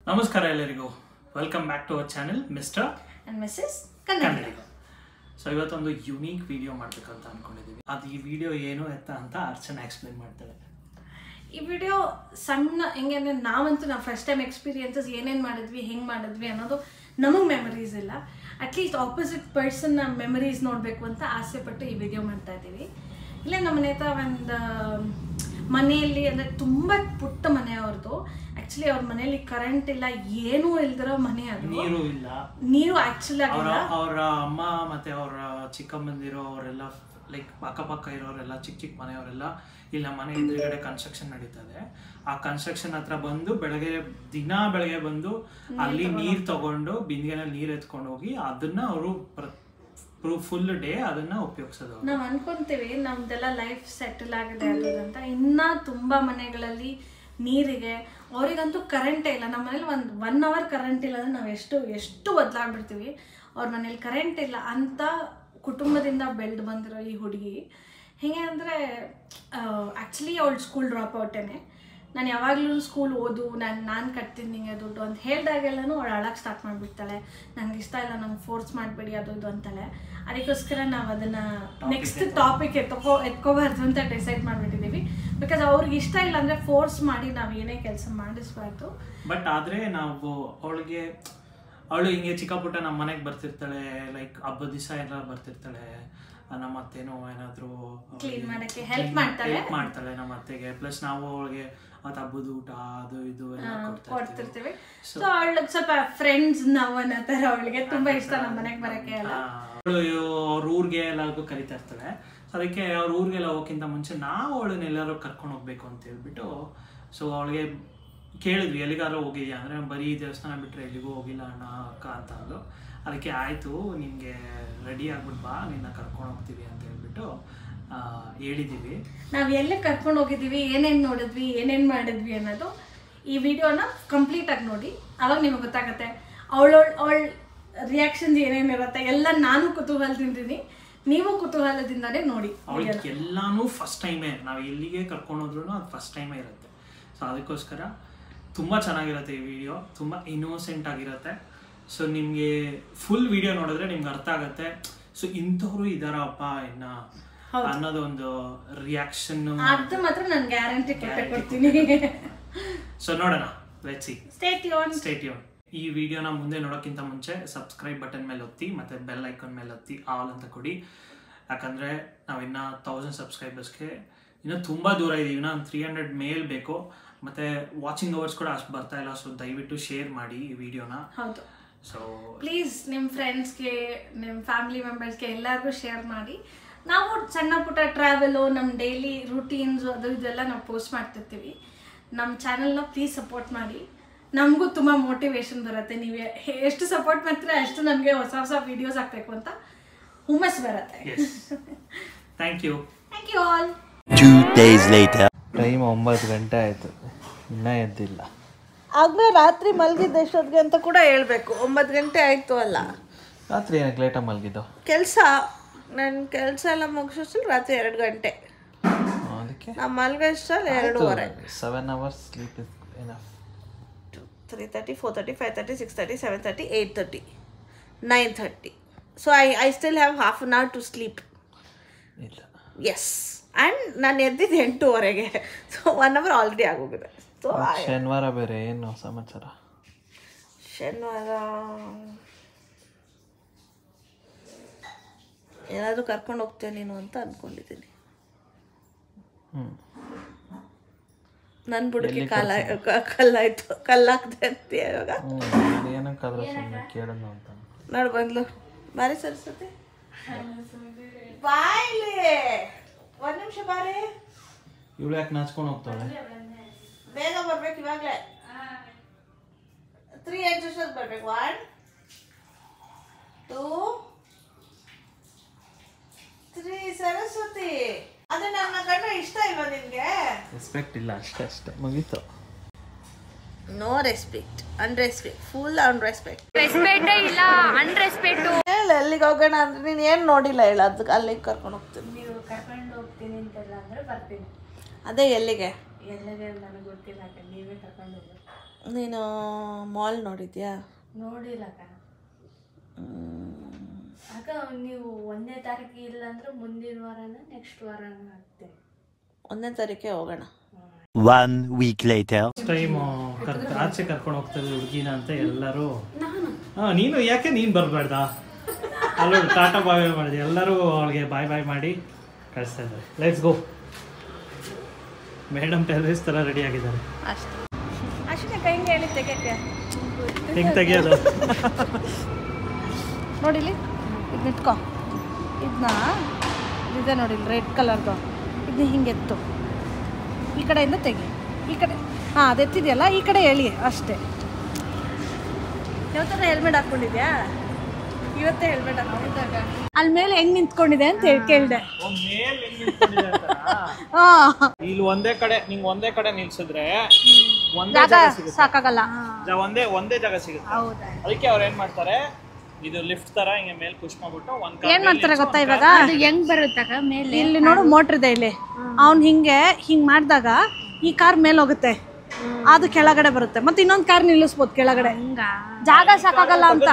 ನಮಸ್ಕಾರ ಎಲ್ಲರಿಗೂ welcome back to our channel mister and missus Kannadiga. So ಇವತ್ತೊಂದು ಯುನೀಕ್ ವಿಡಿಯೋ ಮಾಡಬೇಕಂತ ಅನ್ಕೊಂಡಿದ್ದೀವಿ. ಅದು ಈ ವಿಡಿಯೋ ಏನು ಅಂತ ಅರ್ಚನಾ ಎಕ್ಸ್ಪ್ಲೇನ್ ಮಾಡ್ತಾಳೆ. ಈ ವಿಡಿಯೋ ಸಣ್ಣ ಹೆಂಗೆ ಅಂದರೆ ನಾವಂತೂ ನಾವು ಫಸ್ಟ್ ಟೈಮ್ ಎಕ್ಸ್ಪೀರಿಯನ್ಸಸ್ ಏನೇನು ಮಾಡಿದ್ವಿ ಹೆಂಗೆ ಮಾಡಿದ್ವಿ ಅನ್ನೋದು ನಮಗೆ ಮೆಮರೀಸ್ ಇಲ್ಲ. ಅಟ್ಲೀಸ್ಟ್ ಆಪೋಸಿಟ್ ಪರ್ಸನ್ನ ಮೆಮರೀಸ್ ನೋಡಬೇಕು ಅಂತ ಆಸೆ ಪಟ್ಟು ಈ ವಿಡಿಯೋ ಮಾಡ್ತಾ ಇದ್ದೀವಿ. ಇಲ್ಲೇ ನಮ್ಮ ಮನೆ ಹತ್ರ ಒಂದು ಮನೆಯಲ್ಲಿ ಅಂದರೆ ತುಂಬ ಪುಟ್ಟ ಮನೆ ಅವ್ರದ್ದು. ಆ್ಯಕ್ಚುಲಿ ಅವ್ರ ಮನೆಯಲ್ಲಿ ಕರೆಂಟ್ ಇಲ್ಲ, ಏನೂ ಇಲ್ದಿರೋ ಮನೆ ಅದು. ನೀರು ಇಲ್ಲ, ನೀರು ಆ್ಯಕ್ಚುಲಿ ಅವರ ಅಮ್ಮ ಮತ್ತೆ ಅವರ ಚಿಕ್ಕಮ್ಮಂದಿರೋ ಅವರೆಲ್ಲ ಲೈಕ್ ಅಕ್ಕಪಕ್ಕ ಇರೋರೆಲ್ಲ ಚಿಕ್ಕ ಚಿಕ್ಕ ಮನೆಯವರೆಲ್ಲ ಇಲ್ಲ ಮನೆ ಎದುರುಗಡೆ ಕನ್ಸ್ಟ್ರಕ್ಷನ್ ನಡೀತದೆ. ಆ ಕನ್ಸ್ಟ್ರಕ್ಷನ್ ಹತ್ರ ಬಂದು ಬೆಳಗ್ಗೆ ಬಂದು ಅಲ್ಲಿ ನೀರು ತಗೊಂಡು ಬಿಂದಿಗೆನಲ್ಲಿ ನೀರು ಎತ್ಕೊಂಡು ಹೋಗಿ ಅದನ್ನ ಅವರು ಫುಲ್ ಡೇ ಅದನ್ನ ಉಪಯೋಗಿಸೋದು. ನಾವು ಅನ್ಕೊಂತೀವಿ ನಮ್ದೆಲ್ಲ ಲೈಫ್ ಸೆಟಲ್ ಆಗಿದೆ ಅಂತ. ಇನ್ನ ತುಂಬಾ ಮನೆಗಳಲ್ಲಿ ನೀರಿಗೆ ಅವರಿಗಂತೂ ಕರೆಂಟೇ ಇಲ್ಲ. ನಮ್ಮ ಮನೇಲಿ ಒನ್ ಅವರ್ ಕರೆಂಟ್ ಇಲ್ಲ ಅಂದ್ರೆ ನಾವು ಎಷ್ಟು ಬದಲಾಗ್ಬಿಡ್ತೀವಿ. ಅವ್ರ ಮನೇಲಿ ಕರೆಂಟ್ ಇಲ್ಲ ಅಂತ ಕುಟುಂಬದಿಂದ ಬೆಳೆದು ಬಂದಿರೋ ಈ ಹುಡುಗಿ ಹೇಗೆ ಅಂದರೆ ಆ್ಯಕ್ಚುಲಿ ಅವಳು ಸ್ಕೂಲ್ ಡ್ರಾಪ್ ಔಟೇನೆ. ನಾನು ಯಾವಾಗಲೂ ಸ್ಕೂಲ್ ಓದು, ನಾನು ಕಟ್ತೀನಿ ನಿಂಗೆ ದುಡ್ಡು ಅಂತ ಹೇಳಿದಾಗೆಲ್ಲನೂ ಅವಳು ಅಳಕ್ಕೆ ಸ್ಟಾರ್ಟ್ ಮಾಡಿಬಿಡ್ತಾಳೆ. ನಂಗೆ ಇಷ್ಟ ಇಲ್ಲ, ನಂಗೆ ಫೋರ್ಸ್ ಮಾಡಬೇಡಿ ಅದು ಇದು ಅಂತಾಳೆ. ಅದಕ್ಕೋಸ್ಕರ ನಾವು ಅದನ್ನು ನೆಕ್ಸ್ಟ್ ಟಾಪಿಕ್ ಎತ್ಕೋಬಾರ್ದು ಅಂತ ಡಿಸೈಡ್ ಮಾಡಿಬಿಟ್ಟಿದ್ದೀವಿ. ಬಿಕಾಸ್ ಅವ್ರಿಗೆ ಇಷ್ಟ ಇಲ್ಲ ಅಂದರೆ ಫೋರ್ಸ್ ಮಾಡಿ ನಾವು ಏನೇ ಕೆಲಸ ಮಾಡಿಸ್ಬಾರ್ದು. ಬಟ್ ಆದರೆ ನಾವು ಅವಳು ಹಿಂಗೆ ಚಿಕ್ಕ ಪುಟ್ಟ ನಮ್ಮ ಮನೆಗೆ ಬರ್ತಿರ್ತಾಳೆ, ಲೈಕ್ ಹಬ್ಬದ ದಿವಸ ಎಲ್ಲ ಬರ್ತಿರ್ತಾಳೆ. ನಮ್ಮ ಅತ್ತೆನೋ ಏನಾದರೂ ಕ್ಲೀನ್ ಮಾಡೋಕ್ಕೆ ಹೆಲ್ಪ್ ಮಾಡ್ತಾಳೆ ನಮ್ಮ ಅತ್ತೆಗೆ. ಪ್ಲಸ್ ನಾವು ಅವಳಿಗೆ ಅದು ಹಬ್ಬದ ಊಟ ಅದು ಇದು ಎಲ್ಲ ಕೊಡ್ತಿರ್ತೀವಿ. ಸೊ ಅವಳಿಗೆ ಸ್ವಲ್ಪ ಫ್ರೆಂಡ್ಸ್ ನಾವು ಅನ್ನೋ ಥರ ಅವಳಿಗೆ ತುಂಬ ಇಷ್ಟ ನಮ್ಮ ಮನೆಗೆ ಬರೋಕ್ಕೆ ಎಲ್ಲ. ಅವಳು ಅವ್ರ ಊರಿಗೆ ಎಲ್ಲರಿಗೂ ಕರಿತಾ ಇರ್ತಾಳೆ. ಸೊ ಅದಕ್ಕೆ ಅವ್ರ ಊರಿಗೆಲ್ಲ ಹೋಗೋಕ್ಕಿಂತ ಮುಂಚೆ ನಾವು ಅವಳನ್ನ ಎಲ್ಲರೂ ಕರ್ಕೊಂಡು ಹೋಗ್ಬೇಕು ಅಂತ ಹೇಳ್ಬಿಟ್ಟು ಸೊ ಅವಳಿಗೆ ಕೇಳಿದ್ವಿ ಎಲ್ಲಿಗಾದ್ರೂ ಹೋಗಿದ್ಯಾ ಅಂದರೆ ಬರೀ ದೇವಸ್ಥಾನ ಬಿಟ್ಟರೆ ಎಲ್ಲಿಗೂ ಹೋಗಿಲ್ಲ ಅಣ್ಣ ಅಕ್ಕ ಅಂತ ಅಂದು. ಅದಕ್ಕೆ ಆಯಿತು ನಿನಗೆ ರೆಡಿ ಆಗ್ಬಿಟ್ಟು ಬಾ, ನಿನ್ನ ಕರ್ಕೊಂಡು ಹೋಗ್ತೀವಿ ಅಂತ ಹೇಳ್ಬಿಟ್ಟು ಹೇಳಿದ್ದೀವಿ. ನಾವು ಎಲ್ಲೇ ಕರ್ಕೊಂಡು ಹೋಗಿದ್ದೀವಿ, ಏನೇನು ನೋಡಿದ್ವಿ, ಏನೇನು ಮಾಡಿದ್ವಿ ಅನ್ನೋದು ಈ ವಿಡಿಯೋನ ಕಂಪ್ಲೀಟಾಗಿ ನೋಡಿ. ಅವಾಗ ನಿಮಗೆ ಗೊತ್ತಾಗುತ್ತೆ ಅವಳ ರಿಯಾಕ್ಷನ್ಸ್ ಏನೇನಿರುತ್ತೆ ಎಲ್ಲ. ನಾನು ಕುತೂಹಲದಿಂದಿನಿ, ನೀವು ಕುತೂಹಲದಿಂದನೇ ನೋಡಿ. ಅವಳಿಗೆ ಎಲ್ಲಾನು ಫಸ್ಟ್ ಟೈಮೇ, ನಾವು ಎಲ್ಲಿಗೆ ಕರ್ಕೊಂಡೋದ್ರೂ ಅದು ಫಸ್ಟ್ ಟೈಮೇ ಇರುತ್ತೆ. ಸೊ ಅದಕ್ಕೋಸ್ಕರ ತುಂಬ ಚೆನ್ನಾಗಿರುತ್ತೆ ಈ ವಿಡಿಯೋ, ತುಂಬ ಇನ್ನೋಸೆಂಟ್ ಆಗಿರುತ್ತೆ. ಸೊ ನಿಮಗೆ ಫುಲ್ ವಿಡಿಯೋ ನೋಡಿದ್ರೆ ನಿಮ್ಗೆ ಅರ್ಥ ಆಗುತ್ತೆ. ಸೊ ಇಂಥವ್ರು ಇದಾರಪ್ಪ ಇನ್ನ ಅನ್ನೋದು ಒಂದು ರಿಯಾಕ್ಷನ್ ಅದು ಮಾತ್ರ ನಾನು ಗ್ಯಾರಂಟಿ ಕೊಡ್ತೀನಿ. ಸೊ ನೋಡೋಣ, ಲೆಟ್ಸ್ ಸಿ. Stay tune. ಈ ವಿಡಿಯೋನ ಮುಂದೆ ನೋಡೋಕ್ಕಿಂತ ಮುಂಚೆ ಸಬ್ಸ್ಕ್ರೈಬ್ ಬಟನ್ ಮೇಲೆ ಒತ್ತಿ ಮತ್ತೆ ಬೆಲ್ ಐಕಾನ್ ಮೇಲೆ ಒತ್ತಿ ಆಲ್ ಅಂತ ಕೊಡಿ. ಯಾಕಂದರೆ ನಾವಿನ್ನ 1000 ಸಬ್ಸ್ಕ್ರೈಬರ್ಸ್ಗೆ ಇನ್ನೂ ತುಂಬ ದೂರ ಇದೀವಿ. ಇನ್ನೂ 300 ಮೇಲ್ ಬೇಕು. ಮತ್ತು ವಾಚಿಂಗ್ ಅವರ್ಸ್ ಕೂಡ ಅಷ್ಟು ಬರ್ತಾ ಇಲ್ಲ. ಸೊ ದಯವಿಟ್ಟು ಶೇರ್ ಮಾಡಿ ಈ ವಿಡಿಯೋನ. ಹೌದು, ಸೊ ಪ್ಲೀಸ್ ನಿಮ್ಮ ಫ್ರೆಂಡ್ಸ್ಗೆ, ನಿಮ್ಮ ಫ್ಯಾಮಿಲಿ ಮೆಂಬರ್ಸ್ಗೆ ಎಲ್ಲರಿಗೂ ಶೇರ್ ಮಾಡಿ. ನಾವು ಸಣ್ಣ ಪುಟ್ಟ ಟ್ರಾವೆಲು, ನಮ್ಮ ಡೈಲಿ ರೂಟೀನ್ಸು ಅದು ಇದೆಲ್ಲ ನಾವು ಪೋಸ್ಟ್ ಮಾಡ್ತಿರ್ತೀವಿ. ನಮ್ಮ ಚಾನಲ್ನ ಪ್ಲೀಸ್ ಸಪೋರ್ಟ್ ಮಾಡಿ. ನಮಗೂ ತುಂಬ ಮೋಟಿವೇಶನ್ ಬರುತ್ತೆ. ನೀವು ಎಷ್ಟು ಸಪೋರ್ಟ್ ಮಾಡ್ತೀರಾ ಅಷ್ಟು ನಮಗೆ ಹೊಸ ಹೊಸ ವೀಡಿಯೋಸ್ ಹಾಕಬೇಕು ಅಂತ ಹುಮ್ಮಸ್ ಬರುತ್ತೆ. Thank you all. 2 days later. Time 9 ಗಂಟೆ ಆಯಿತು, ಇನ್ನೂ ಎದ್ದಿಲ್ಲ. ಆಗ ರಾತ್ರಿ ಮಲಗಿದ್ದು ಎಷ್ಟೊತ್ತಿಗೆ ಅಂತ ಕೂಡ ಹೇಳ್ಬೇಕು. 9 ಗಂಟೆ ಆಯಿತು ಅಲ್ಲ. ರಾತ್ರಿ ಏನಕ್ಕೆ ಲೇಟಾಗಿ ಮಲಗಿದ್ದು? ನನ್ನ ಕೆಲಸ ಎಲ್ಲ ಮುಗಿಸೋಷ್ಟ್ರಲ್ಲಿ ರಾತ್ರಿ 2 ಗಂಟೆ. ಅದಕ್ಕೆ ನಾವು ಮಲಗೋಷ್ಟ್ರಲ್ಲಿ 2:30. 7 hours sleep is enough. 3:30, 4:30, 5:30, 6:30, 7:30, 8:30, 9:30. So I still have half an hour to sleep. ಇಲ್ಲ. Yes. ಆ್ಯಂಡ್ ನಾನು ಎದ್ದಿದ್ದು 8:30. ಸೊ 1 hour ಆಲ್ರೆಡಿ ಆಗೋಗಿದೆ. ಸೊ ಶನಿವಾರ ಬೇರೆ ಏನು ಸಮಾಚಾರ? ಶನಿವಾರ ಏನಾದರೂ ಕರ್ಕೊಂಡು ಹೋಗ್ತೇನೆ ನೀನು ಅಂತ ಅಂದ್ಕೊಂಡಿದ್ದೀನಿ. ನನ್ನ ಬುಡಕ್ಕೆ ಕಲ್ಲಾಗ್ದೆ ಅಂತ ಇವಾಗ ನೋಡು ಬಂದ್ಲು. ಬಾರಿ ಸರಸ್ವತಿ ಬಾಯ್ಲಿ, 1 ನಿಮಿಷ ಬಾರಿ. ಇವಳು ಯಾಕೆ ನಾಚ್ಕೊಂಡು ಹೋಗ್ತಾಳೆ? ಬೇಗ ಬರ್ಬೇಕು ಇವಾಗಲೇ. 3 ಅಡ್ಜಸ್ಟ್ ಬರ್ಬೇಕು. 1 2 3 ಸರಸ್ವತಿ. ಅದೇ ನನ್ನ ಕಂಡ್ರೆ ಇಷ್ಟ ಇಲ್ವಾ ನಿನ್ಗೆ? ರೆಸ್ಪೆಕ್ಟ್ ಇಲ್ಲ, ಅಷ್ಟೇ ಮುಗೀತು. No respect, unrespect, full unrespect. ರೆಸ್ಪೆಕ್ಟೇ ಇಲ್ಲ, ಅನ್ರೆಸ್ಪೆಕ್ಟು. ಹೇಳ ಎಲ್ಲಿಗೆ ಹೋಗೋಣ ಅಂದ್ರೆ ನೀನು ಏನು ನೋಡಿಲ್ಲ ಹೇಳ, ಅದಕ್ಕೆ ಅಲ್ಲಿಗೆ ಕರ್ಕೊಂಡು ಹೋಗ್ತೀನಿ. ನೀವು ಕರ್ಕೊಂಡು ಹೋಗ್ತೀನಿ ಅಂತೆಲ್ಲ ಅಂದರೆ ಬರ್ತೀನಿ. ಅದೇ ಎಲ್ಲಿಗೆ? ಎಲ್ಲಗೆ ನನಗೆ ಗೊತ್ತಿಲ್ಲ, ನೀವೇ ಕರ್ಕೊಂಡು ಹೋಗಿ. ನೀನು ಮಾಲ್ ನೋಡಿದ್ಯಾ? ನೋಡಿಲ್ಲ ಅಕ್ಕ. ನೀವು 1ನೇ ತಾರೀಕು ಇಲ್ಲ ಅಂದ್ರೆ ಮುಂದಿನ ವಾರನ ನೆಕ್ಸ್ಟ್ ವಾರನ ಆಗ್ತೇವೆ. 1ನೇ ತಾರೀಕೆ ಹೋಗೋಣ. 1 week later. ಟೈಮ್ ಆಚೆ ಕರ್ಕೊಂಡು ಹೋಗ್ತಾರೆ ಹುಡುಗಿನ ಅಂತ ಎಲ್ಲರೂ. ನೀನು ಯಾಕೆ ನೀನು ಬರಬೇಡ್ದ? ಅಲ್ಲೂ ಟಾಟಾ ಬಾಯ್ ಮಾಡಿದೆ, ಎಲ್ಲರೂ ಅವಳಿಗೆ ಬಾಯ್ ಮಾಡಿ ಕಳಿಸ್ತಾ ಇದ್ದಾರೆ. Let's go. ಮೇಡಮ್ ಟೆರರಿಸ್ಟ್ ಥರ ರೆಡಿ ಆಗಿದ್ದಾರೆ. ಅಷ್ಟೇ ಕೈ ಹೇಳಿ ತೆಗಿಯಕ್ಕೆ. ಹೆಂಗೆ ತೆಗಿಯೋದು ನೋಡಿಲಿ, ಇದು ನಿಟ್ಕೊ. ಇದನ್ನ ಇದೆ ನೋಡಿಲ್ಲ, ರೆಡ್ ಕಲರ್ದು. ಇದನ್ನ ಹಿಂಗೆ ಎತ್ತು, ಈ ಕಡೆಯಿಂದ ತೆಗಿ, ಈ ಕಡೆ. ಹಾಂ, ಅದು ಎತ್ತಿದೆಯಲ್ಲ, ಈ ಕಡೆ ಹೇಳಿ ಅಷ್ಟೇ. ಯಾವತ್ತರ ಹೆಲ್ಮೆಟ್ ಹಾಕ್ಕೊಂಡಿದ್ಯಾ? ಇವತ್ತೇ ಹೆಲ್ಮೆಟ್ ಹಾಕೊಂಡಿದ್ದಾಗ ಅಲ್ಲಿ ಮೇಲೆ ಹೆಂಗ್ ನಿಂತ್ಕೊಂಡಿದೆ ಅಂತ ಕೇಳಿದೆ. ಇಲ್ಲಿ ಒಂದೇ ಕಡೆ ನಿಂಗೆ ಒಂದೇ ಕಡೆ ನಿಲ್ಸಿದ್ರೆ ಜಾಗ ಸಾಕಾಗಲ್ಲ. ಒಂದೇ ಜಾಗ ಸಿಗುತ್ತೆ. ಅದಕ್ಕೆ ಅವ್ರು ಏನ್ ಮಾಡ್ತಾರೆ, ಇದು ಲಿಫ್ಟ್ ತರ ಹಿಂಗೆ ಮೇಲೆ ಪುಷ್ ಮಾಡ್ಬಿಟ್ಟು ಏನ್ ಮಾಡ್ತಾರೆ ಗೊತ್ತಾ ಇವಾಗ? ಹೆಂಗ್ ಬರುತ್ತಾಗ ಮೇಲೆ? ಇಲ್ಲಿ ನೋಡು, ಮೋಟ್ರ್ ಇದೆ ಇಲ್ಲಿ. ಅವ್ನು ಹಿಂಗ್ ಮಾಡಿದಾಗ ಈ ಕಾರ್ ಮೇಲೆ ಹೋಗುತ್ತೆ, ಅದು ಕೆಳಗಡೆ ಬರುತ್ತೆ. ಮತ್ತೆ ಇನ್ನೊಂದು ಕಾರ್ ನಿಲ್ಲಿಸ್ಬೋದು ಕೆಳಗಡೆ. ಜಾಗ ಸಾಕಾಗಲ್ಲ ಅಂತ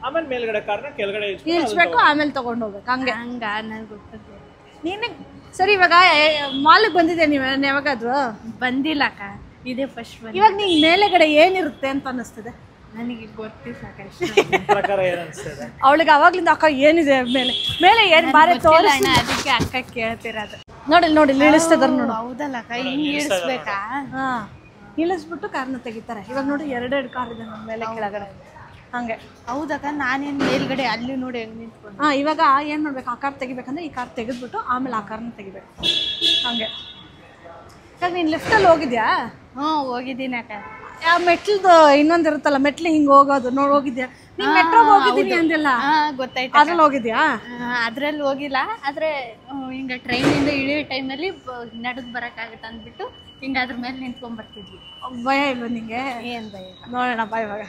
ಆಮೇಲೆ ಮೇಲ್ಗಡೆ ಕಾರ್ನ ಕೆಳಗಡೆ ಇಳಿಸ್ಬೇಕು, ಆಮೇಲೆ ತಗೊಂಡು ಹೋಗ್ಬೇಕು. ಹಂಗೆ ನನಗೆ ಗೊತ್ತಿಲ್ಲ. ನೀನು ಸರಿ, ಇವಾಗ ಮಾಲ್ಗೆ ಬಂದಿದೆ ನೀವು ಯಾವಾಗಾದ್ರು? ಬಂದಿಲ್ಲ ಅಕ್ಕ, ಇದೇ ಫಸ್ಟ್. ಇವಾಗ ನಿಂಗೆ ಮೇಲೆಗಡೆ ಏನಿರುತ್ತೆ ಅಂತ ಅನ್ನಿಸ್ತದೆ? ನನಗೆ ಗೊತ್ತಿಲ್ಲ ಪ್ರಕಾರ ಏನ್ ಅನ್ಸ್ತದೆ ಅವಳಿಗೆ ಅವಾಗ್ಲಿಂದ ಅಕ್ಕ ಏನಿದೆ ಮೇಲೆ ಏನ್ ಬಾರಿ ತೋರಿಸಿ, ಅದಕ್ಕೆ ಅಕ್ಕ ಕೇಳ್ತಿರೋದು. ನೋಡಿ ಇಳಿಸ್ತದಾರ ನೋಡು. ಹೌದಲ್ಲ ಅಕ್ಕ, ಹಿಂಗ್ ಇಳಿಸ್ಬೇಕಾ? ಹಾ, ಇಳಿಸ್ಬಿಟ್ಟು ಕಾರ್ನ ತೆಗಿತಾರೆ. ಇವಾಗ ನೋಡಿ, 2 ಕಾರ್ ಇದೆ ನಮ್ಮ ಮೇಲೆ ಕೆಳಗಡೆ. ಹಂಗೆ. ಹೌದಕ್ಕ, ನಾನೇನು ಮೇಲ್ಗಡೆ ಅಲ್ಲಿ ನೋಡಿ ಹೆಂಗ್ ನಿಂತ್ಕೊಂಡು. ಹಾಂ, ಇವಾಗ ಏನು ಮಾಡ್ಬೇಕು, ಆ ಕಾರ್ ತೆಗಿಬೇಕಂದ್ರೆ ಈ ಕಾರ್ ತೆಗೆದ್ಬಿಟ್ಟು ಆಮೇಲೆ ಆ ಕಾರ್ನ ತೆಗಿಬೇಕು. ಹಂಗೆ. ಇವಾಗ ನೀನು ಲಿಫ್ಟಲ್ಲಿ ಹೋಗಿದ್ಯಾ? ಹ್ಞೂ, ಹೋಗಿದ್ದೀನಿ ಅಕ್ಕ. ಆ ಮೆಟ್ಲದು ಇನ್ನೊಂದು ಇರುತ್ತಲ್ಲ, ಮೆಟ್ಲು ಹಿಂಗೆ ಹೋಗೋದು ಗಿದ್ಯಾ? ನೀನು ಮೆಟ್ರೋಗೆ ಹೋಗಿದ್ದೀನಿ ಅಂದಿಲ್ಲ? ಗೊತ್ತಾಯ್ತು. ಅದ್ರಲ್ಲಿ ಹೋಗಿದ್ಯಾ? ಅದ್ರಲ್ಲಿ ಹೋಗಿಲ್ಲ, ಆದ್ರೆ ಹಿಂಗ ಟ್ರೈನಿಂದ ಇಳಿಯೋ ಟೈಮಲ್ಲಿ ನಡೆದು ಬರೋಕ್ಕಾಗತ್ತೆ ಅಂದ್ಬಿಟ್ಟು ಹಿಂಗ ಅದ್ರ ಮೇಲೆ ನಿಂತ್ಕೊಂಡ್ ಬರ್ತಿದ್ವಿ. ಭಯ ಇಲ್ಲ ನಿಂಗೆ? ಏನ್ ಭಯ? ನೋಡೋಣ ಬಾ ಇವಾಗ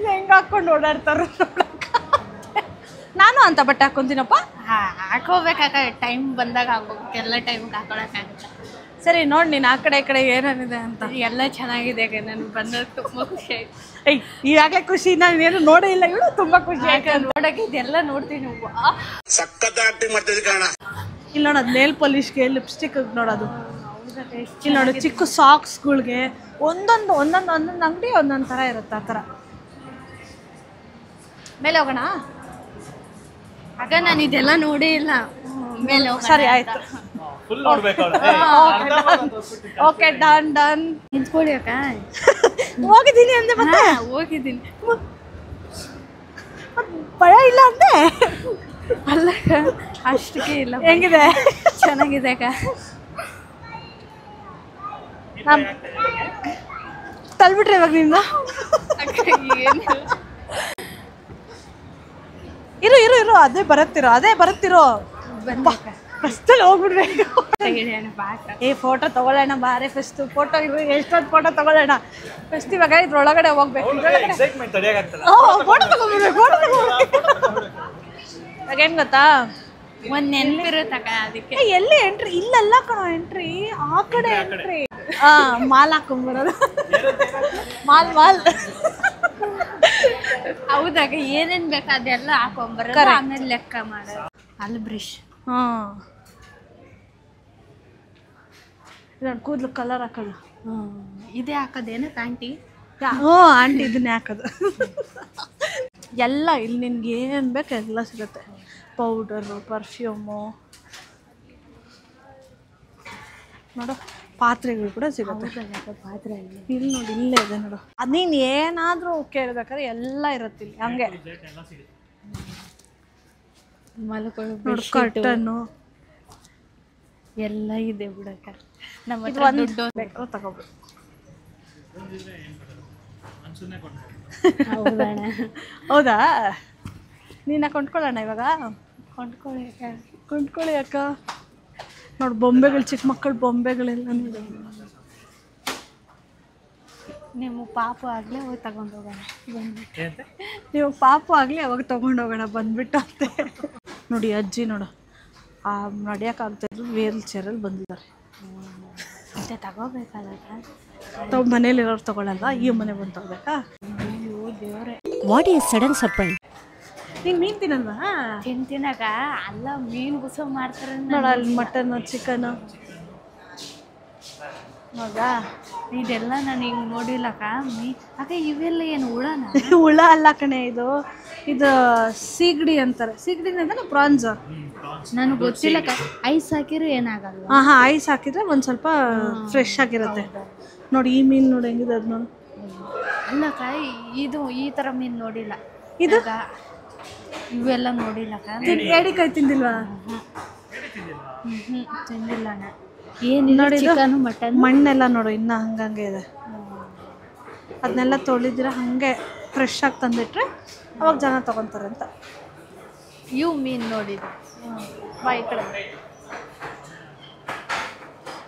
ಹೆಂಗೆ ಹಾಕೊಂಡು ಓಡಾಡ್ತಾರ. ನಾನು ಅಂತ ಬಟ್ಟೆ ಹಾಕೊಂತೀನಪ್ಪ. ಹಾಕೋಬೇಕಾಗ ಟೈಮ್ ಬಂದಾಗ ಹಾಕೋಬೇಕು, ಎಲ್ಲ ಟೈಮ್ಗೆ ಹಾಕೊಳಕ್ಕಾಗತ್ತೆ. ಸರಿ, ನೋಡಿ ನೀನು ಆ ಕಡೆ ಈ ಕಡೆ ಏನೇನಿದೆ ಅಂತ. ಎಲ್ಲ ಚೆನ್ನಾಗಿದೆ, ನನಗೆ ಬಂದದ್ದು ತುಂಬ ಖುಷಿ ಆಯ್ತು. ಈಗಾಗಲೇ ಖುಷಿ, ನಾನು ಏನು ನೋಡೇ ಇಲ್ಲ, ಇವಳು ತುಂಬಾ ಖುಷಿ ಆಯ್ತು. ನೋಡಕ್ಕೆ ಇದೆಲ್ಲ ನೋಡ್ತೀನಿ. ಇಲ್ಲಿ ನೋಡೋದು ನೇಲ್ ಪಾಲಿಶ್ಗೆ, ಲಿಪ್ಸ್ಟಿಕ್ ನೋಡೋದು. ಇಲ್ಲಿ ನೋಡು, ಚಿಕ್ಕ ಸಾಕ್ಸ್ಗಳಿಗೆ ಒಂದೊಂದು ಅಂಗಡಿ ಒಂದೊಂದು ಥರ ಇರುತ್ತೆ. ಆ ಥರ ಮೇಲೆ ಹೋಗೋಣ. ಆಗ ನಾನು ಇದೆಲ್ಲ ನೋಡೇ ಇಲ್ಲ. ಮೇಲೆ ಸರಿ, ಆಯ್ತು. Okay, done. ನಿಂತ್ಕೊಳ್ಳಿ ಅಕ್ಕ. ಹೋಗಿದ್ದೀನಿ ಅಂದೆ, ಮತ್ತೆ ಹೋಗಿದ್ದೀನಿ. ಭಯ ಇಲ್ಲ ಅಂದೆ? ಅಲ್ಲ, ಅಷ್ಟಕ್ಕೆ ಇಲ್ಲ. ಹೆಂಗಿದೆ? ಚೆನ್ನಾಗಿದೆ ಅಕ್ಕ. ತಲ್ಬಿಟ್ರೆ ಇವಾಗ ನಿಂದ? ಇರು, ಅದೇ ಬರುತ್ತಿರೋ ಫಸ್ಟಲ್ಲಿ ಹೋಗ್ಬಿಡ್ಬೇಕು. ಫೋಟೋ ತಗೊಳ್ಳೋಣ, ಬಾರೆ ಫಸ್ಟ್ ಫೋಟೋ. ಎಷ್ಟೊಂದು ಫೋಟೋ ತಗೊಳ್ಳೋಣ ಫಸ್ಟ್. ಇವಾಗ ಇದ್ರೊಳಗಡೆ ಹೋಗ್ಬೇಕು. ಫೋಟೋ ತಗೋಬೇಕು. ಇವಾಗೇನು ಗೊತ್ತಾ, ಒಂದ್ ನೆನಪಿರುತ್ತಕ್ಕ, ಅದಕ್ಕೆ. ಎಲ್ಲಿ ಎಂಟ್ರಿ? ಇಲ್ಲೆಲ್ಲ ಕಣೋ ಎಂಟ್ರಿ, ಆ ಕಡೆ ಎಂಟ್ರಿ. ಮಾಲ್ ಹಾಕೊಂಡ್ಬರೋದು. ಮಾಲ್ ಹೌದಾಗ ಏನೇನ್ ಬೇಕು ಅದೆಲ್ಲ ಹಾಕೊಂಬರೋದು, ಆಮೇಲೆ ಲೆಕ್ಕ ಮಾಡೋದು. ಅಲ್ಲಿ ಬ್ರಷ್. ಕೂದಲು ಕಲರ್ ಹಾಕೋದು. ಇದೇ ಹಾಕೋದೇನಕ್ಕೆ ಆಂಟಿ? ಆಂಟಿ ಇದನ್ನೇ ಹಾಕೋದು. ಎಲ್ಲ ಇಲ್ಲಿ ನಿನ್ಗೆ ಏನೇನು ಬೇಕು ಎಲ್ಲ ಸಿಗುತ್ತೆ. ಪೌಡರು, ಪರ್ಫ್ಯೂಮು, ನೋಡು ಪಾತ್ರೆಗಳು ಕೂಡ ಸಿಗುತ್ತೆ. ಪಾತ್ರೆ ಇಲ್ಲಿ ನೋಡಿ, ಇಲ್ಲೇ ಇದೆ ನೋಡು. ಅದು ನೀನು ಏನಾದರೂ ಕೇಳ್ಬೇಕಾದ್ರೆ ಎಲ್ಲ ಇರುತ್ತೆ ಇಲ್ಲಿ. ಹಂಗೆ ಮಲ್ಕೊಳ್ಳೋ ಕರ್ಟನ್ನು ಎಲ್ಲ ಇದೆ ಬಿಡಕ್ಕ. ನಮ್ಮ ಬೇಕು ತಗೋಬೇಕು. ಹೌದಾ? ನೀನ ಕೊಂಡ್ಕೊಳ್ಳೋಣ ಇವಾಗ? ಕೊಂಡ್ಕೊಳ್ಳಿ ಅಕ್ಕ. ನೋಡು ಬೊಂಬೆಗಳು, ಚಿಕ್ಕ ಮಕ್ಕಳ ಬೊಂಬೆಗಳೆಲ್ಲ ನೋಡಿ. ನಿಮ್ಮ ಪಾಪು ಆಗಲೇ ಹೋಗಿ ತಗೊಂಡೋಗೋಣ ಬಂದ್ಬಿಟ್ಟು. ನೀವು ಪಾಪು ಆಗಲಿ ಅವಾಗ ತೊಗೊಂಡೋಗೋಣ ಬಂದ್ಬಿಟ್ಟು ಅಂತೆ. ನೋಡಿ ಅಜ್ಜಿ ನೋಡು, ನಡಿಯೋಕ್ಕಾಗ್ತಾಯಿದ್ರು ವೀಲ್ ಚೇರಲ್ಲಿ ಬಂದಿದ್ದಾರೆ. ಮತ್ತೆ ತಗೋಬೇಕಲ್ಲ. ಮನೇಲಿರೋರು ತಗೊಳ್ಳಲ್ವಾ? ಈ ಮನೆ ಬಂದು ತಗೋಬೇಕಾ? What is sudden surprise? ನೀನು ಮೀನು ತಿನ್ನಲ್ವಾ? ತಿಂತಿನಾಗ ಅಲ್ಲ ಮೀನು ಗುಸ ಮಾಡ್ತಾರೆ ನೋಡ ಅಲ್ಲಿ ಮಟನ್ ಚಿಕನ್ ಹೌದಾ? ಇದೆಲ್ಲ ನಾನು ಹಿಂಗೆ ನೋಡಿಲ್ಲಕ್ಕ ಅಕ್ಕ ಇವೆಲ್ಲ ಏನು ಹುಳನ? ಹುಳ ಅಲ್ಲ ಕಣೆ, ಇದು ಸೀಗಡಿ ಅಂತಾರೆ. ಸೀಗಡಿ ಅಂದ್ರೆ ಪ್ರಾನ್ಸ್. ನನಗೆ ಗೊತ್ತಿಲ್ಲಕ್ಕ. ಐಸ್ ಹಾಕಿದ್ರೆ ಏನಾಗಲ್ಲ? ಹಾಂ ಐಸ್ ಹಾಕಿದ್ರೆ ಒಂದು ಸ್ವಲ್ಪ ಫ್ರೆಶ್ ಆಗಿರುತ್ತೆ. ನೋಡಿ ಈ ಮೀನು ನೋಡಿ ಹೆಂಗಿದೆ ಅದು ನೋಡಿ. ಅಲ್ಲಕ್ಕ ಇದು ಈ ಥರ ಮೀನು ನೋಡಿಲ್ಲ. ಇದು ಇವೆಲ್ಲ ನೋಡಿಲ್ಲಕ್ಕ. ಏಡಿಕಾಯಿ ತಿಂದಿಲ್ವಾ? ತಿಂದಿಲ್ಲ ಅಣ್ಣ. ಏನಿಲ್ಲ ಚಿಕನ್ ಮಟನ್. ಮಣ್ಣೆಲ್ಲ ನೋಡು ಇನ್ನೂ ಹಂಗಂಗೆ ಇದೆ. ಅದನ್ನೆಲ್ಲ ತೊಳಿದಿರ ಹಾಗೆ ಫ್ರೆಶ್ ಆಗಿ ತಂದಿಟ್ರೆ ಅವಾಗ ಜನ ತೊಗೊತಾರೆ ಅಂತ. ಇವು ಮೀನು ನೋಡಿದ್ದು ಬಾಯಿ ಕಡೆ.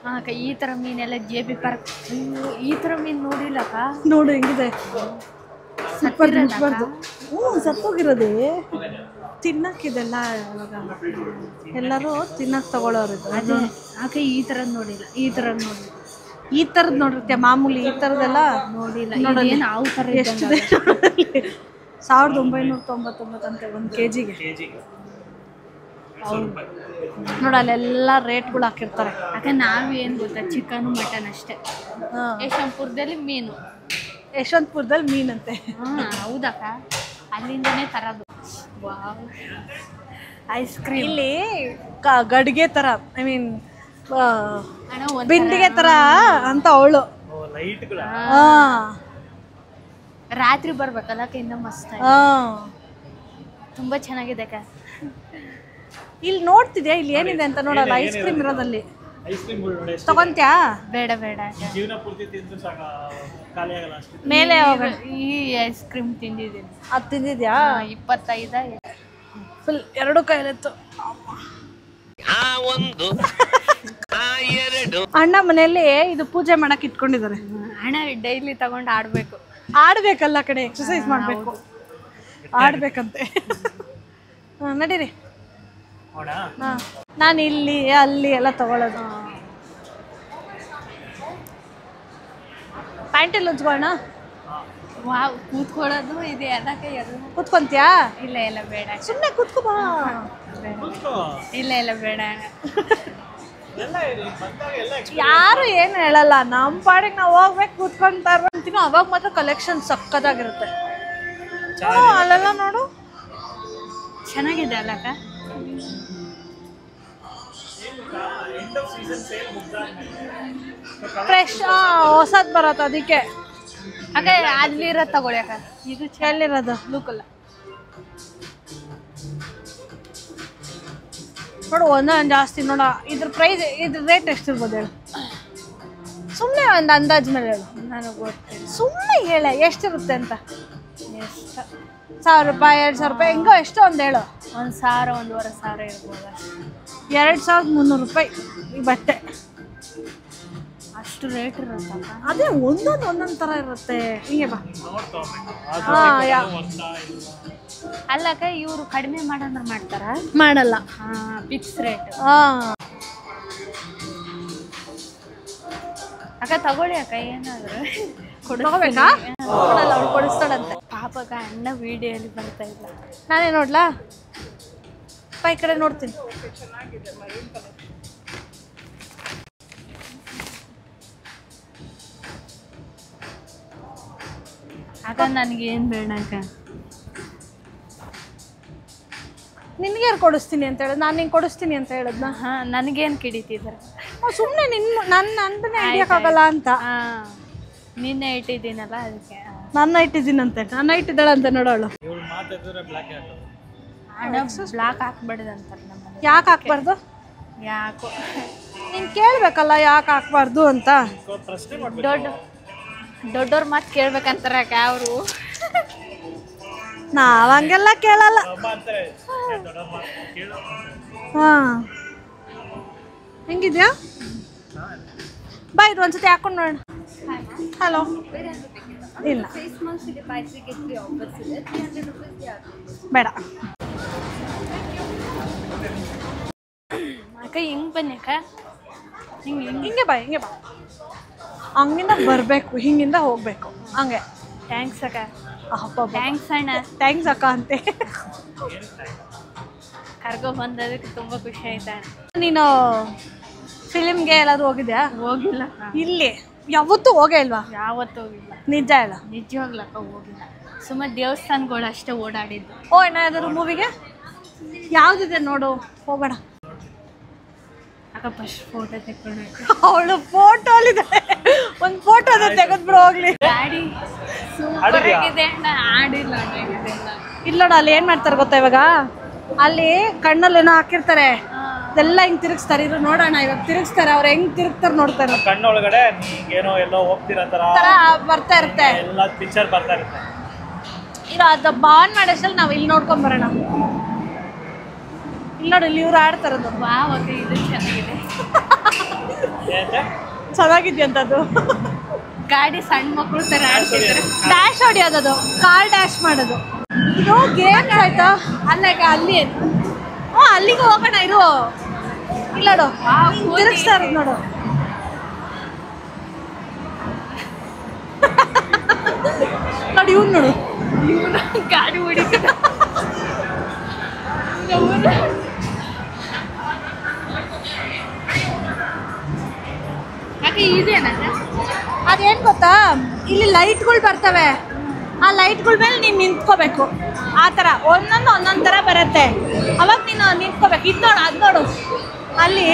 ಹಾಂ ಅಕ್ಕ ಈ ಥರ ಮೀನೆಲ್ಲ JB ಪಾರ್ಕ್ ಈ ಥರ ಮೀನು ನೋಡಿಲ್ಲಕ್ಕ. ನೋಡು ಹೆಂಗಿದೆ. ಸತ್ತೋಗಿರೋದೇ ತಿನ್ನಕ್ಕಿದೆಲ್ಲ. ಇವಾಗ ಎಲ್ಲರೂ ತಿನ್ನಕ್ಕೆ ತಗೊಳ್ಳೋರು. ಅದೇ ಆಕ ಈ ಥರದ್ದು ನೋಡಿಲ್ಲ. ಈ ಥರದ್ದು ನೋಡಿಲ್ಲ. ಈ ಥರದ್ದು ನೋಡಿರ್ತೀಯ ಮಾಮೂಲಿ. ಈ ಥರದ್ದೆಲ್ಲ ನೋಡಿಲ್ಲ. ಏನು ಯಾವ ಥರ ಎಷ್ಟಿದೆ 1999 ಅಂತೆ ಒಂದು ಕೆಜಿಗೆ. ನೋಡಿ ಅಲ್ಲೆಲ್ಲ ರೇಟ್ಗಳು ಹಾಕಿರ್ತಾರೆ. ಯಾಕೆ ನಾವೇನು ಗೊತ್ತಾ ಚಿಕನು ಮಟನ್ ಅಷ್ಟೇ. ಯಶವಂತಪುರದಲ್ಲಿ ಮೀನು. ಯಶವಂತಪುರದಲ್ಲಿ ಮೀನಂತೆ. ಹಾಂ ಹೌದಕ್ಕ, ಅಲ್ಲಿಂದನೇ ತರೋದು. Wow ice cream. ಇಲ್ಲಿ ಗಡಿಗೆ ಥರ ಐ ಮೀನ್ ಬಿಂದಿಗೆ ಥರ ಅಂತ ಅವಳು. ರಾತ್ರಿ ಬರ್ಬೇಕಲ್ಲ ಇನ್ನ ಮಸ್ತ್. ತುಂಬ ಚೆನ್ನಾಗಿದೆ ಅಕ್ಕ. ಇಲ್ಲಿ ನೋಡ್ತಿದ್ಯಾ ಇಲ್ಲಿ ಏನಿದೆ ಅಂತ ನೋಡಲ್ಲ. ಐಸ್ ಕ್ರೀಮ್ ಇರೋದಲ್ಲಿ ತಗೊಂತ್ಯಾ? ಬೇಡ ಬೇಡ ಮೇಲೆ ಈ ಐಸ್ ಕ್ರೀಮ್ ತಿಂದಿದ್ದೀನಿ. ಅದು ತಿಂದಿದ್ಯಾ? 25 ಫುಲ್ ಎರಡು ಕೈಲೆತ್ತು. ಅಣ್ಣ ಮನೆಯಲ್ಲಿ ಇದು ಪೂಜೆ ಮಾಡಕ್ ಇಟ್ಕೊಂಡಿದ್ದಾರೆ. ಹಣ ಡೈಲಿ ತಗೊಂಡು ಆಡ್ಬೇಕು. ಆಡ್ಬೇಕಲ್ಲ ಕಡೆ, ಎಕ್ಸರ್ಸೈಸ್ ಮಾಡ್ಬೇಕು. ಆಡ್ಬೇಕಂತೆ. ನಡೀರಿ. ನಾನು ಇಲ್ಲಿ ಅಲ್ಲಿ ಎಲ್ಲ ತಗೊಳ್ಳೋದು. ಪ್ಯಾಂಟಲ್ಲಿ ಉಜ್ಗೋಣ. ವಾವ್ ಕೂತ್ಕೊಳ್ಳೋದು ಇದೆ. ಅದಕ್ಕೆ ಕೂತ್ಕೊಂತ್ಯಾ? ಇಲ್ಲ ಇಲ್ಲ ಬೇಡ. ಸುಮ್ಮನೆ ಕೂತ್ಕೋ ಬಾ. ಇಲ್ಲ ಇಲ್ಲ ಬೇಡ. ಯಾರು ಏನು ಹೇಳಲ್ಲ, ನಮ್ಮ ಪಾಡಿಗೆ ನಾವು ಹೋಗ್ಬೇಕು ಕೂತ್ಕೊಂತಾರ ಅಂತೀವಿ. ಅವಾಗ ಮಾತ್ರ ಕಲೆಕ್ಷನ್ ಸಕ್ಕತ್ತಾಗಿರುತ್ತೆ. ಅಲ್ಲೆಲ್ಲ ನೋಡು ಚೆನ್ನಾಗಿದೆ ಅಲ್ಲಕ್ಕ. ಫ್ರೆಶ್ ಹೊಸದ್ ಬರತ್ತೆ ಅದಕ್ಕೆ. ಅಕ್ಕ ಅಲ್ಲಿರೋದು ತಗೊಳ್ಳಿ ಅಕ್ಕ. ಇದು ಎಲ್ಲಿರೋದು? ಲೂಕಲ್ಲ ನೋಡು ಒಂದೊಂದು ಜಾಸ್ತಿ ನೋಡ. ಇದ್ರ ಪ್ರೈಸ್ ಇದ್ರ ರೇಟ್ ಎಷ್ಟಿರ್ಬೋದು ಹೇಳು? ಸುಮ್ಮನೆ ಒಂದು ಅಂದಾಜು ಮೇಲೆ ಹೇಳು. ನನಗೆ ಗೊತ್ತಿಲ್ಲ. ಸುಮ್ಮನೆ ಹೇಳ ಎಷ್ಟಿರುತ್ತೆ ಅಂತ. ಎಷ್ಟು? 1000 ರೂಪಾಯಿ 2000 ರೂಪಾಯಿ ಹೆಂಗೋ ಎಷ್ಟೋ ಒಂದು ಹೇಳು. 1000 1500 ಇರ್ಬೋದು. 2300 ರೂಪಾಯಿ ಈ ಬಟ್ಟೆ. ಅಷ್ಟು ರೇಟ್ ಇರುತ್ತಲ್ಲ. ಅದೇ ಒಂದೊಂದು ಥರ ಇರುತ್ತೆ. ಹಿಂಗೆ ಬಾ. ಅಲ್ಲಕ್ಕ ಇವರು ಕಡಿಮೆ ಮಾಡಂದ್ರೆ ಮಾಡ್ತಾರ? ಮಾಡಲ್ಲ. Fix rate. ಅಕ್ಕ ತಗೊಳ್ಳಿ ಅಕ್ಕ. ಏನಾದ್ರು ತಗೋಬೇಕಾ? ಕೊಡಲ್ಲ, ಅವ್ಳು ಕೊಡಿಸ್ತಾಳಂತೆ. ಪಾಪಕ್ಕ ಅಣ್ಣ ವಿಡಿಯೋಲಿ ಬರ್ತಾ ಇಲ್ಲ. ನಾನೇ ನೋಡ್ಲಾ? ಈ ಕಡೆ ನೋಡ್ತೀನಿ. ಅಕ್ಕ ನನಗೇನು ಬೇಡ ಅಕ್ಕ. ನಿನ್ಗೆ ಯಾರು ಕೊಡಿಸ್ತೀನಿ ಅಂತ ಹೇಳೋದು? ನಾನು ನಿಂಗೆ ಕೊಡಿಸ್ತೀನಿ ಅಂತ ಹೇಳದ್ನ? ಹಾಂ ನನಗೇನು ಕಿಡಿತಿದ್ದಾರೆ? ಸುಮ್ಮನೆ ನನ್ನ ಅಂದನೇ ಹಿಡಿಯೋಕ್ಕಾಗಲ್ಲ ಅಂತ. ನಿನ್ನೆ ಇಟ್ಟಿದ್ದೀನಲ್ಲ ಅದಕ್ಕೆ. ನನ್ನ ಇಟ್ಟಿದ್ದೀನಂತೆ. ನನ್ನ ಇಟ್ಟಿದ್ದಾಳಂತೆ ನೋಡೋಳು. ಅಣ್ಣ ಬ್ಲಾಕ್ ಹಾಕ್ಬಾರ್ದು ಅಂತಾರೆ ನಮ್ಮಲ್ಲಿ. ಯಾಕೆ ಹಾಕ್ಬಾರ್ದು? ಯಾಕೋ ನೀನು ಕೇಳಬೇಕಲ್ಲ ಯಾಕೆ ಹಾಕ್ಬಾರ್ದು ಅಂತ. ದೊಡ್ಡವ್ರ ಮಾತು ಕೇಳ್ಬೇಕಂತಾರೆ ಅಕ್ಕ ಅವರು. ನಾವು ಹಂಗೆಲ್ಲ ಕೇಳಲ್ಲ. ಹಾಂ ಹೆಂಗಿದ್ಯಾ? ಬಾ ಇದು ಒಂದ್ಸತಿ ಹಾಕೊಂಡು ನೋಡೋಣ. ಹಲೋ. ಇಲ್ಲ ಬೇಡ ಅಕ್ಕ ಹಿಂಗೆ ಬನ್ನಿ ಅಕ್ಕ. ಹಿಂಗೆ ಹಿಂಗೆ ಬಾ ಹಿಂಗೆ ಬಾ. ಹಂಗಿಂದ ಬರಬೇಕು, ಹಿಂಗಿಂದ ಹೋಗಬೇಕು, ಹಂಗೆ. ಥ್ಯಾಂಕ್ಸ್ ಅಕ್ಕ. ಅಪ್ಪ ಥ್ಯಾಂಕ್ಸ್ ಅಣ್ಣ. ಥ್ಯಾಂಕ್ಸ್ ಅಕ್ಕ ಅಂತೆ. ಕರ್ಕೊ ಬಂದದಕ್ಕೆ ತುಂಬ ಖುಷಿ ಆಯ್ತಾ. ನೀನು ಫಿಲಿಮ್ಗೆ ಎಲ್ಲಾದ್ರೂ ಹೋಗಿದ್ಯಾ? ಹೋಗಿಲ್ಲ. ಇಲ್ಲಿ ಯಾವತ್ತೂ ಹೋಗೇ ಇಲ್ವಾ? ಯಾವತ್ತೂ ಹೋಗಿಲ್ಲ. ನಿಜ ಹೇಳ. ನಿಜವಾಗ್ಲಕ್ಕ ಹೋಗಿಲ್ಲ. ಸುಮ್ಮನೆ ದೇವಸ್ಥಾನಗಳು ಅಷ್ಟೇ ಓಡಾಡಿದ್ದು. ಓ ಏನಾದ್ರು ಮೂವಿಗೆ ಯಾವ್ದಿದೆ ನೋಡು, ಹೋಗೋಣ. ಅಕ್ಕ ಫಸ್ಟ್ ಫೋಟೋ ತೆಕ್ಕೊಳ್ಬೇಕು. ಅವಳು ಫೋಟೋ ಅಲ್ಲಿದೆ, ಒಂದು ಫೋಟೋ ಅದ ತೆಗೆದ್ಬಿಡು ಹೋಗ್ಲಿ. ಗಾಡಿ ಸೂಪರ್ ಆಗಿದೆ ಅಣ್ಣ. ಆಡಿಲ್ಲ ಇಲ್ಲ ನೋಡು, ಅಲ್ಲಿ ಏನ್ ಮಾಡ್ತಾರೆ ಗೊತ್ತಾ, ಇವಾಗ ಅಲ್ಲಿ ಕಣ್ಣಲ್ಲಿ ಏನೋ ಹಾಕಿರ್ತಾರೆ, ಅದೆಲ್ಲ ಹಿಂಗ್ ತಿರುಗಿಸ್ತಾರೆ. ಇದು ನೋಡೋಣ, ಇವಾಗ ತಿರುಗಿಸ್ತಾರೆ, ಅವ್ರು ಹೆಂಗ್ ತಿರುಗ್ತಾರೆ ನೋಡ್ತಾರೆ. ಕಣ್ಣೊಳಗಡೆ ಏನೋ ಎಲ್ಲೋ ಹೋಗ್ತಿರೋ ತರ ಬರ್ತಾ ಇರುತ್ತೆ, ಎಲ್ಲ ಪಿಕ್ಚರ್ ಬರ್ತಾ ಇರುತ್ತೆ. ಇಲ್ಲ ಅದು ಬಾನ್ ಮಾಡೋಷ್ಟಲ್ಲಿ ನಾವು ಇಲ್ಲಿ ನೋಡ್ಕೊಂಡ್ ಬರೋಣ. ಇಲ್ಲಿ ನೋಡಿ, ಇಲ್ಲಿ ಇವ್ರು ಆಡ್ತಾರದು. ವಾವ್ ಅಕ್ಕ, ಇದು ಚೆನ್ನಾಗಿದೆ. ಚೆನ್ನಾಗಿದ್ಯಂತದ್ದು. ಗಾಡಿ ಸಣ್ಣ ಮಕ್ಕಳು ತರ ಆಡ್ತಿದ್ದಾರೆ. ಡ್ಯಾಶ್ ಹೊಡಿಯೋದದು, ಕಾರ್ ಡ್ಯಾಶ್ ಮಾಡೋದು. ಇದು ಗೇಮ್ ಆಯ್ತಾ? ಅಲ್ಲಾಗ ಅಲ್ಲಿ ಅಲ್ಲಿಗೆ ಹೋಗೋಣ. ಇರು, ಇಲ್ಲ ನೋಡು, ತಿರುಗಿಸ್ತಾ ಇರೋದು ನೋಡು. ನೋಡಿ ಇವ್ನು ನೋಡು, ಗಾಡಿ ಹೊಡಿತಿದ್ದ. ಅಕ್ಕ ಇದೇನಕ್ಕ? ಅದೇನು ಗೊತ್ತಾ, ಇಲ್ಲಿ ಲೈಟ್ಗಳು ಬರ್ತವೆ, ಆ ಲೈಟ್ಗಳ ಮೇಲೆ ನೀನು ನಿಂತ್ಕೋಬೇಕು. ಆ ಥರ ಒಂದೊಂದು ಥರ ಬರುತ್ತೆ, ಅವಾಗ ನೀನು ನಿಂತ್ಕೋಬೇಕು. ಇದು ನೋಡು, ಅದು ನೋಡು, ಅಲ್ಲಿ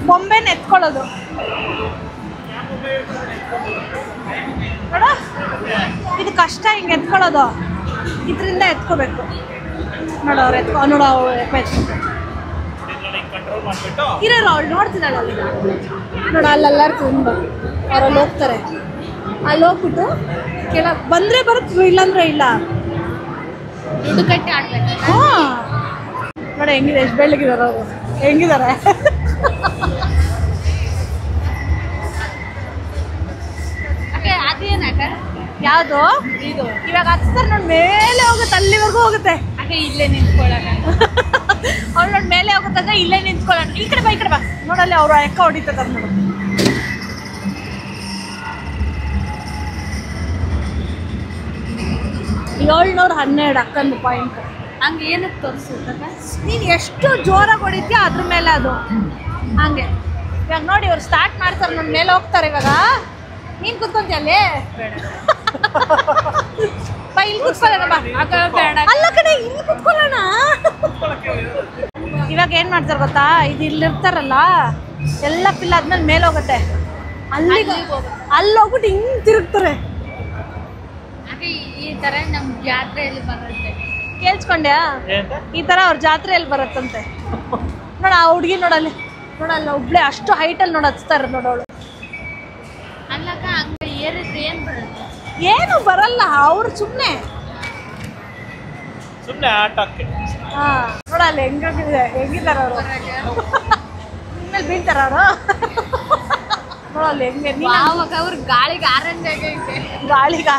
ಬೊಂಬೆನ ಎತ್ಕೊಳ್ಳೋದು ನೋಡು. ಇದು ಕಷ್ಟ, ಹಿಂಗೆ ಎತ್ಕೊಳ್ಳೋದು, ಇದರಿಂದ ಎತ್ಕೋಬೇಕು. ನೋಡು ಅವ್ರು ನೋಡು, ಅವ್ರು ಇರೋರು ಅವಳು ನೋಡ್ತಿದ್ದಾಳೆ ಅಲ್ಲಿ ನೋಡು. ಅಲ್ಲೆಲ್ಲರೂ ತುಂಬ ಅವ್ರಲ್ಲಿ ಹೋಗ್ತಾರೆ, ಅಲ್ಲಿ ಹೋಗ್ಬಿಟ್ಟು ಕೆಳಗೆ ಬಂದರೆ ಬರುತ್ತೆ, ಇಲ್ಲಾಂದ್ರೆ ಇಲ್ಲ. ದುಡ್ಡು ಕಟ್ಟಿ ಆಡ್ಬೇಕು. ಹಾಂ ನೋಡಿ ಹೆಂಗಿದೆ, ಎಷ್ಟು ಬೆಳ್ಳಗಿದ್ದಾರೆ ಅವರು, ಹೆಂಗಿದ್ದಾರೆ. ಅಕ್ಕ ಅದೇನಕ್ಕ? ಯಾವುದು ಇದು ಇವಾಗ ಹತ್ತಾರೆ ನೋಡಿ, ಮೇಲೆ ಹೋಗುತ್ತೆ, ಅಲ್ಲಿವರೆಗೂ ಹೋಗುತ್ತೆ. ಅಕ್ಕ ಇಲ್ಲೇ ನಿಂತ್ಕೊಳ್ಳೋಣ. ಅವ್ಳು ನೋಡಿ ಮೇಲೆ ಹೋಗುತ್ತಂದ್ರೆ ಇಲ್ಲೇ ನಿಂತ್ಕೊಳ್ಳೋಣ. ಈ ಕಡೆ ಬಾ, ಈ ಕಡೆ ಬಾ, ನೋಡಲ್ಲಿ ಅವರು ಎಕ್ಕ ಹೊಡಿತದ ನೋಡು. 712 ಅಕ್ಕಂದು ಪಾಯಿಂಟ್. ಹಂಗೆ ಏನಕ್ಕೆ ತೋರಿಸುತ್ತಕ್ಕ? ನೀನು ಎಷ್ಟು ಜೋರಾಗಿ ಹೊಡಿತೀಯ ಅದ್ರ ಮೇಲೆ ಅದು ಹಂಗೆ. ಇವಾಗ ನೋಡಿ ಇವ್ರು ಸ್ಟಾರ್ಟ್ ಮಾಡ್ತಾರೆ ನೋಡಿ, ಮೇಲೆ ಹೋಗ್ತಾರೆ. ಇವಾಗ ನೀನು ಕುತ್ಕೊಂತೀಯ ಅಲ್ಲಿ? ಬಾ, ಇಲ್ಲಿ ಕುತ್ಕೊಳ್ಳೋಣ ಬಾ. ಅಲ್ಲ ಕಡೆ, ಇಲ್ಲಿ ಕುತ್ಕೊಳ್ಳೋಣ. ಇವಾಗ ಏನು ಮಾಡ್ತಾರೆ ಗೊತ್ತಾ, ಇದು ಇಲ್ಲಿರ್ತಾರಲ್ಲ ಎಲ್ಲ ಫಿಲ್ ಆದ್ಮೇಲೆ ಮೇಲೆ ಹೋಗುತ್ತೆ, ಅಲ್ಲಿ ಹೋಗ್ಬಿಟ್ಟು ಹಿಂಗೆ ತಿರುಗ್ತಾರೆ. ಹಾಗೆ ಈ ಥರ ನಮ್ಮ ಜಾತ್ರೆಯಲ್ಲಿ ಬರುತ್ತೆ. ಕೇಳಿಸ್ಕೊಂಡ್ಯಾ? ಈ ಥರ ಅವ್ರ ಜಾತ್ರೆಯಲ್ಲಿ ಬರುತ್ತಂತೆ. ನೋಡ ಆ ಹುಡುಗಿ ನೋಡಲ್ಲಿ, ನೋಡಲ್ಲ ಒಬ್ಳೆ ಅಷ್ಟು ಹೈಟಲ್ಲಿ ನೋಡಿ ಹಚ್ತಾರೆ ನೋಡೋಳು. ಅಲ್ಲಕ್ಕ ಹಂಗೆ ಏರಿದ್ರೆ ಏನು ಬರುತ್ತೆ? ಏನು ಬರಲ್ಲ, ಅವ್ರು ಸುಮ್ಮನೆ ಆಟಕ್ಕೆ. ಹಾಂ ನೋಡಲ್ಲ ಹೆಂಗಿದ್ದಾರೆ ಅವರು, ಇನ್ಮೇಲೆ ಬೀಳ್ತಾರ ಅವರು. ನೋಡಲ್ಲ ಹೆಂಗೆ ಆವಾಗ ಅವ್ರ ಗಾಳಿಗೆ ಆರೆಂಜ್ ಆಗೈತೆ. ಗಾಳಿಗೆ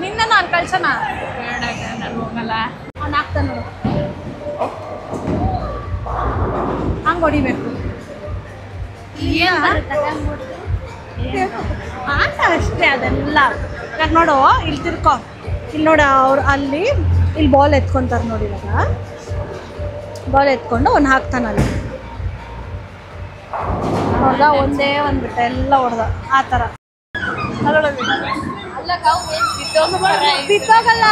ನಿನ್ನ ನಾನು ಕಳ್ಸೋಣ. ಬೇಡಕ್ಕ, ನಾನು ಹೋಗಲ್ಲ. ಅವ್ನು ಹಾಕ್ತಾನೆ ನೋಡು, ಹಂಗೆ ಹೊಡಿಬೇಕು. ಆಟ ಅಷ್ಟೇ ಅದೆಲ್ಲ. ಇವಾಗ ನೋಡು, ಇಲ್ಲಿ ತಿರ್ಕೊ, ಇಲ್ಲಿ ನೋಡು, ಅವ್ರು ಅಲ್ಲಿ ಇಲ್ಲಿ ಬಾಲ್ ಎತ್ಕೊತಾರೆ ನೋಡಿ. ಇವಾಗ ಬಾಲ್ ಎತ್ಕೊಂಡು ಅವ್ನು ಹಾಕ್ತಾನಲ್ಲಿ, ನೋಡ್ದ, ಒಂದೇ ಒಂದು ಬಿಟ್ಟ ಎಲ್ಲ ಹೊಡೆದ ಆ ಥರ. ಬಿದ್ದೋಗಲ್ಲ,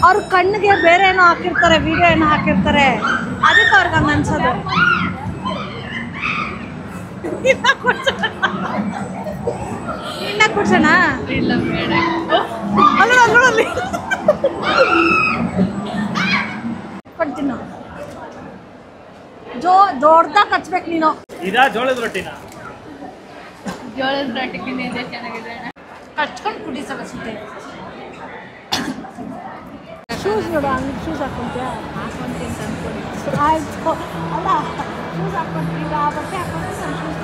ಅವ್ರ ಕಣ್ಣಿಗೆ ಬೇರೆ ಏನೋ ಹಾಕಿರ್ತಾರೆ, ವಿಡಿಯೋ ಏನೋ ಹಾಕಿರ್ತಾರೆ, ಅದಕ್ಕೆ ಅವ್ರಿಗೆ ಹಂಗೆ ಅನ್ಸೋದು. ಇನ್ನ ಕುಡ್ಸೋಣ? ಇಲ್ಲ ಬೇಡ. ಅಲ್ಲಿ ಕೊಡ್ತೀನಿ. ದೊಡ್ಡದಾಗಿ ಹಚ್ಬೇಕು ನೀನು. ಇದಾ ಜೋಳದ ರೊಟ್ಟಿನ? ಜೋಳದ ರೊಟ್ಟಿಗಿಂತ ಇದೆ ಚೆನ್ನಾಗಿದೆ ಅಣ್ಣ. ಹಚ್ಕೊಂಡು ಕುಡಿ ಸಲಸುತ್ತೆ. ಶೂಸ್ ನೋಡು, ಹಂಗೆ ಶೂಸ್ ಹಾಕ್ಕೊಂತೀಯಾ? ಹಾಕೊಂತೀನಿ ತಂದ್ಕೊಡಿ. ಆಯ್ತು, ಅಲ್ಲ ಶೂಸ್ ಹಾಕ್ಕೊಂತೀವಿ, ಆ ಬಟ್ಟೆ ಹಾಕೊಂಡು ನಾನು ಶೂಸ್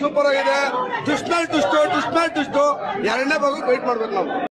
ಸೂಪರ್ ಆಗಿದೆ. ದುಷ್ಮೇಲ್ ಟುಸ್ಟು ಎರಡನೇ ಭಾಗ ವೇಟ್ ಮಾಡ್ಬೇಕು ನಾವು.